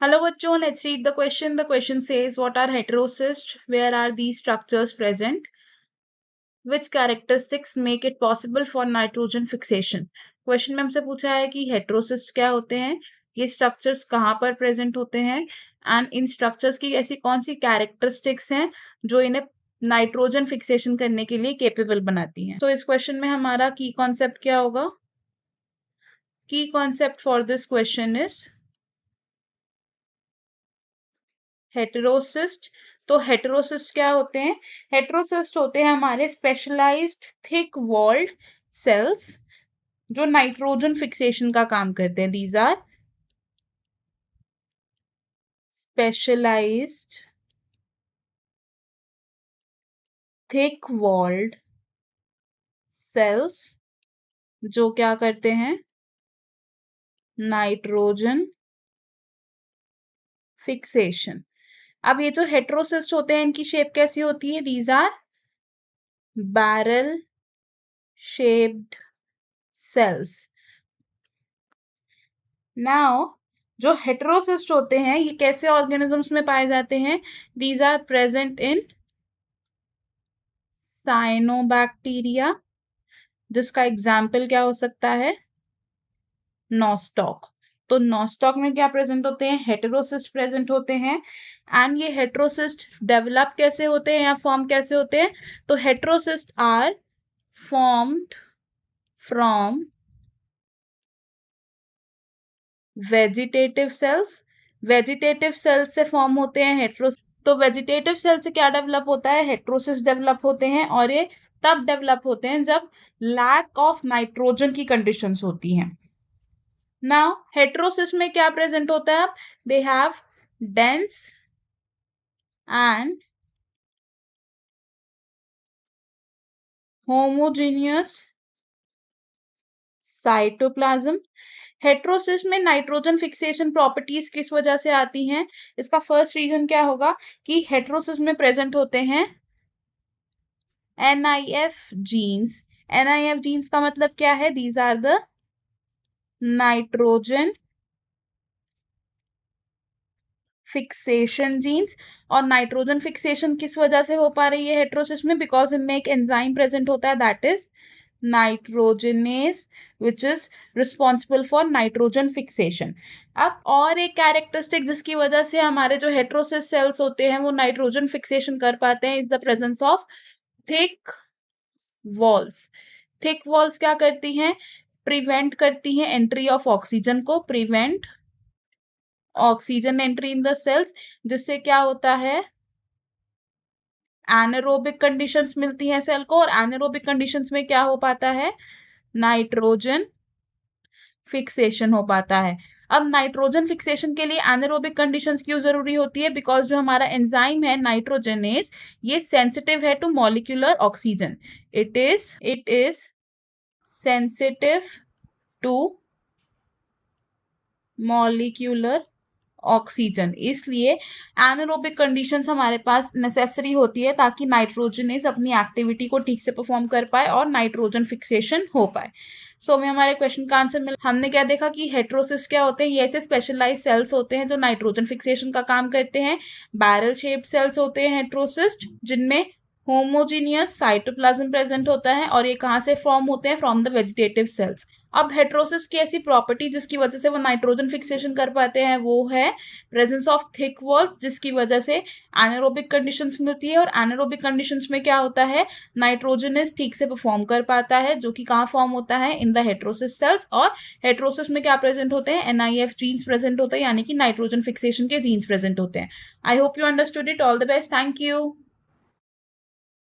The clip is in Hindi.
Hello बच्चों, let's read the question. The question says, what are heterocysts? Where are these structures present? Which characteristics make it possible for nitrogen fixation? Question में हमसे पूछा है कि हेटेरोसिस्ट क्या होते हैं, ये स्ट्रक्चर्स कहाँ पर प्रेजेंट होते हैं एंड इन स्ट्रक्चर्स की ऐसी कौन सी कैरेक्टरिस्टिक्स हैं जो इन्हें नाइट्रोजन फिक्सेशन करने के लिए केपेबल बनाती हैं. तो इस क्वेश्चन में हमारा की कॉन्सेप्ट क्या होगा? Key concept for this question is heterocyst. तो हेटेरोसिस्ट क्या होते हैं? हेटेरोसिस्ट होते हैं हमारे स्पेशलाइज्ड थिक वॉल्ड सेल्स जो नाइट्रोजन फिक्सेशन का काम करते हैं. These are specialised thick walled cells जो क्या करते हैं? Nitrogen fixation. अब ये जो हेटेरोसिस्ट होते हैं इनकी शेप कैसी होती है? These are barrel shaped cells. Now जो हेटेरोसिस्ट होते हैं ये कैसे ऑर्गेनिजम्स में पाए जाते हैं? These are present in cyanobacteria, जिसका एग्जाम्पल क्या हो सकता है? नॉस्टॉक. तो नॉस्टॉक में क्या प्रेजेंट होते हैं? हेटेरोसिस्ट प्रेजेंट होते हैं. एंड ये हेटेरोसिस्ट डेवलप कैसे होते हैं या फॉर्म कैसे होते हैं? तो heterocyst are formed from vegetative cells. Vegetative cells से फॉर्म होते हैं हेटेरोसिस्ट. तो वेजिटेटिव सेल से क्या डेवलप होता है? हेटेरोसिस्ट डेवलप होते हैं. और ये तब डेवलप होते हैं जब लैक ऑफ नाइट्रोजन की कंडीशंस होती हैं. नाउ हेटेरोसिस्ट में क्या प्रेजेंट होता है? They have dense and homogeneous cytoplasm. Heterocyst में नाइट्रोजन फिक्सेशन प्रॉपर्टीज किस वजह से आती हैं? इसका फर्स्ट रीजन क्या होगा कि हेटेरोसिस्ट में प्रेजेंट होते हैं NIF जीन्स. NIF जीन्स का मतलब क्या है? These are the nitrogen fixation genes. और नाइट्रोजन फिक्सेशन किस वजह से हो पा रही है हेटेरोसिस्ट में? बिकॉज इनमें एक एंजाइम प्रेजेंट होता है that is nitrogenase which is responsible for nitrogen fixation. अब और एक कैरेक्टरिस्टिक जिसकी वजह से हमारे जो हेटेरोसिस्ट सेल्स होते हैं वो नाइट्रोजन फिक्सेशन कर पाते हैं is the presence of thick walls. Thick walls क्या करती हैं? प्रिवेंट करती हैं एंट्री ऑफ ऑक्सीजन को. Prevent oxygen entry in the cells, जिससे क्या होता है? एनारोबिक कंडीशंस मिलती हैं सेल को. और एनारोबिक कंडीशंस में क्या हो पाता है? नाइट्रोजन फिक्सेशन हो पाता है. अब नाइट्रोजन फिक्सेशन के लिए एनारोबिक कंडीशंस क्यों जरूरी होती है? बिकॉज जो हमारा एंजाइम है नाइट्रोजनेस ये सेंसिटिव है to molecular oxygen. It is sensitive to molecular oxygen. इसलिए एनारोबिक कंडीशंस हमारे पास नेसेसरी होती है ताकि नाइट्रोजनेस अपनी एक्टिविटी को ठीक से परफॉर्म कर पाए और नाइट्रोजन फिक्सेशन हो पाए. सो हमें हमारे क्वेश्चन का आंसर मिला. हमने क्या देखा कि हेटेरोसिस्ट क्या होते हैं? ये ऐसे स्पेशलाइज सेल्स होते हैं जो नाइट्रोजन फिक्सेशन का काम करते हैं. बैरल शेप्ड सेल्स होते हैं हेटेरोसिस्ट जिनमें होमोजीनियस साइटोप्लाज्म प्रेजेंट होता है. और ये कहाँ से फॉर्म होते हैं? From the vegetative cells. अब हेटेरोसिस्ट की ऐसी प्रॉपर्टी जिसकी वजह से वो नाइट्रोजन फिक्सेशन कर पाते हैं वो है प्रेजेंस ऑफ थिक वॉल्स, जिसकी वजह से एनारोबिक कंडीशंस मिलती है. और एनारोबिक कंडीशंस में क्या होता है? नाइट्रोजनेस ठीक से परफॉर्म कर पाता है जो कि कहाँ फॉर्म होता है? In the heterocyst cells. और हेटेरोसिस्ट में क्या प्रेजेंट होते हैं? NIF जीन्स प्रेजेंट होते हैं, यानी कि नाइट्रोजन फिक्सेशन के जीन्स प्रेजेंट होते हैं. I hope you understood it. All the best. Thank you.